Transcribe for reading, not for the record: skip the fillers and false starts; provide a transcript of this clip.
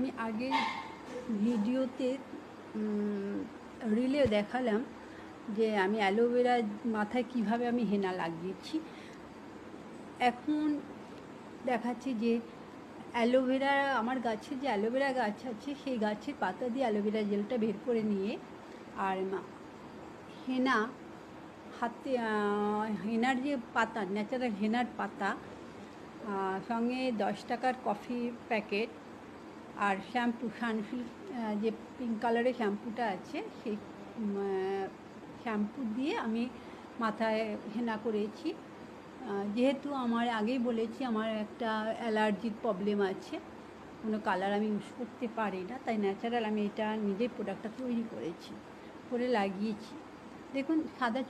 আমি আগের ভিডিওতে রিলে দেখালাম যে আমি অ্যালোভেরা মাথায় কিভাবে আমি হেনা লাগিয়েছি। এখন দেখাচ্ছি যে অ্যালোভেরা, আমার গাছে যে অ্যালোভেরা গাছ আছে সেই গাছের পাতা দিয়ে অ্যালোভেরা জেলটা বের করে নিয়ে আর হেনা হাতে, হেনার যে পাতা, ন্যাচারাল হেনার পাতা, সঙ্গে 10 টাকার কফি প্যাকেট আর শ্যাম্পু, সানসিল্ক যে পিঙ্ক কালারের শ্যাম্পুটা আছে সেই শ্যাম্পু দিয়ে আমি মাথায় হেনা করেছি। যেহেতু আমার আগেই বলেছি আমার একটা অ্যালার্জির প্রবলেম আছে, কোনো কালার আমি ইউজ করতে পারি না, তাই ন্যাচারাল আমি এটা নিজেই প্রোডাক্টটা তৈরি করেছি, করে লাগিয়েছি। দেখুন সাদা